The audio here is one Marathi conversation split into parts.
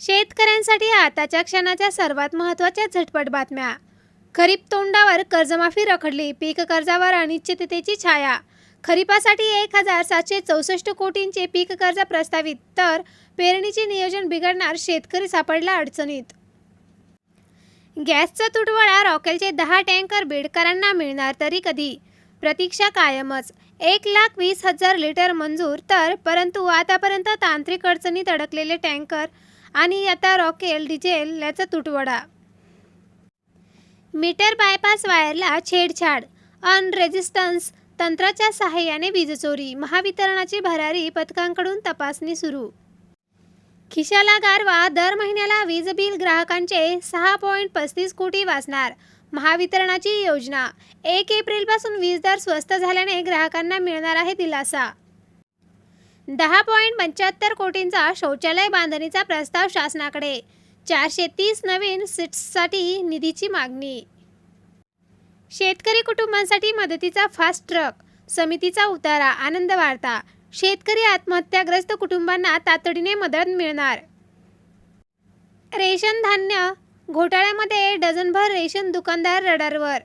शेतकऱ्यांसाठी आताच्या क्षणाच्या सर्वात महत्त्वाच्या झटपट बातम्या. खरीप तोंडावर कर्जमाफी रखडली, पीक कर्जावर अनिश्चिततेची छाया. खरीपासाठी 1,764 कोटींचे पीक कर्ज प्रस्तावित, तर पेरणीचे नियोजन बिघडणार, शेतकरी सापडला अडचणीत. गॅसचा तुटवडा, रॉकेलचे 10 टँकर बीडकरांना मिळणार तरी कधी? प्रतीक्षा कायमच. 1,20,000 लिटर मंजूर, परंतु आतापर्यंत तांत्रिक अडचणीत अडकलेले टँकर आणि आता रॉकेल, डिझेल याचा तुटवडा. मीटर बायपास वायरला छेडछाड, रेझिस्टन्स तंत्राच्या सहाय्याने वीजचोरी. महावितरणाची भरारी पथकांकडून तपासणी सुरू. खिशाला गारवा, दर महिन्याला वीज बिल ग्राहकांचे 6.35 कोटी वाचणार. महावितरणाची योजना. 1 एप्रिलपासून वीज दर स्वस्त झाल्याने ग्राहकांना मिळणार आहे दिलासा. 10.75 कोटींचा शौचालय बांधणीचा प्रस्ताव शासनाकडे. 430 नवीन सीट्ससाठी निधीची मागणी. शेतकरी कुटुंबांसाठी मदतीचा फास्ट ट्रक, समितीचा उतारा. आनंद वार्ता. शेतकरी आत्महत्याग्रस्त कुटुंबांना तातडीने मदत मिळणार. रेशन धान्य घोटाळ्यामध्ये डझनभर रेशन दुकानदार रडारवर.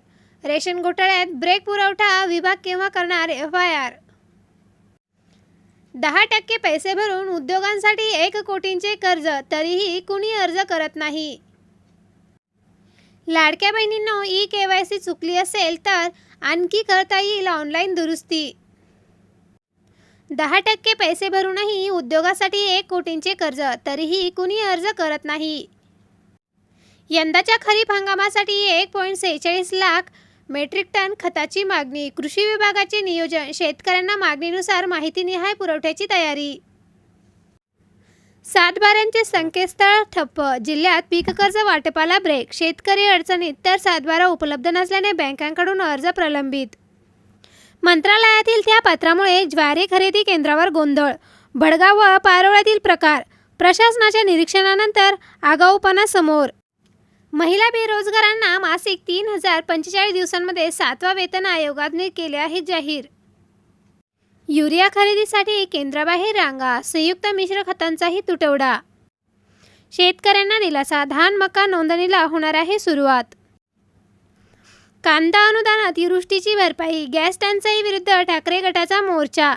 रेशन घोटाळ्यात ब्रेक, पुरवठा विभाग केव्हा करणार FIR? 10% पैसे भरून उद्योगांसाठी 1 कोटींचे कर्ज, तरीही कुणी अर्ज करत नाही. लाडक्या बहिणींनो, KYC चुकली असेल तर आणखी करता येईल ऑनलाईन दुरुस्ती. 10% पैसे भरूनही उद्योगासाठी 1 कोटींचे कर्ज, तरीही कुणी अर्ज करत नाही. यंदाच्या खरीप हंगामासाठी 1.46 लाख मेट्रिक टन खताची मागणी. कृषी विभागाचे नियोजन. शेतकऱ्यांना मागणीनुसार माहितीनिहाय पुरवठ्याची तयारी. सातबाऱ्यांचे संकेतस्थळ ठप्प. जिल्ह्यात पीक कर्ज वाटपाला ब्रेक. शेतकरी अडचणीत, तर सातबारा उपलब्ध नसल्याने बँकांकडून अर्ज प्रलंबित. मंत्रालयातील त्या पत्रामुळे ज्वारी खरेदी केंद्रावर गोंधळ. भडगाव व पारोळ्यातील प्रकार. प्रशासनाच्या निरीक्षणानंतर आगाऊपणा समोर. महिला बेरोजगारांना मासिक 3,045 दिवसांमध्ये 7वा वेतन आयोगाने केले आहे जाहीर. युरिया खरेदीसाठी केंद्राबाहेर रांगा. संयुक्त मिश्र खतांचाही तुटवडा. शेतकऱ्यांना दिलासा. धान मका नोंदणीला होणार आहे सुरुवात. कांदा अनुदान, अतिवृष्टीची भरपाई. गॅस टंचाई विरुद्ध ठाकरे गटाचा मोर्चा.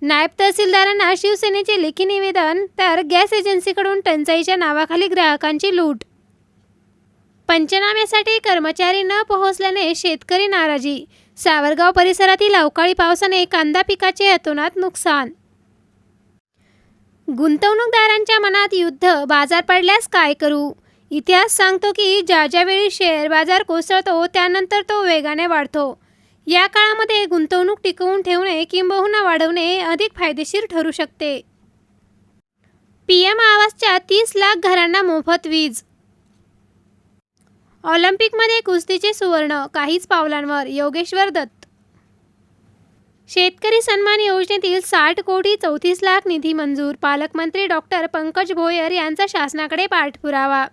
नायब तहसीलदारांना शिवसेनेचे लेखी निवेदन, तर गॅस एजन्सीकडून टंचाईच्या नावाखाली ग्राहकांची लूट. पंचनाम्यासाठी कर्मचारी न पोहोचल्याने शेतकरी नाराजी. सावरगाव परिसरातील अवकाळी पावसाने कांदा पिकाचे अतोनात नुकसान. गुंतवणूकदारांच्या मनात युद्ध. बाजार पडल्यास काय करू? इतिहास सांगतो की ज्यावेळी शेअर बाजार कोसळतो त्यानंतर तो वेगाने वाढतो. या काळामध्ये गुंतवणूक टिकवून ठेवणे किंबहुना वाढवणे अधिक फायदेशीर ठरू शकते. PM आवासच्या 30 लाख घरांना मोफत वीज. ऑलिम्पिकमध्ये कुस्तीचे सुवर्ण. काहीच पावलांवर. योगेश्वर दत्त. शेतकरी सन्मान योजनेतील 60 कोटी 34 लाख निधी मंजूर. पालकमंत्री डॉ. पंकज भोयर यांचा शासनाकडे पाठपुरावा.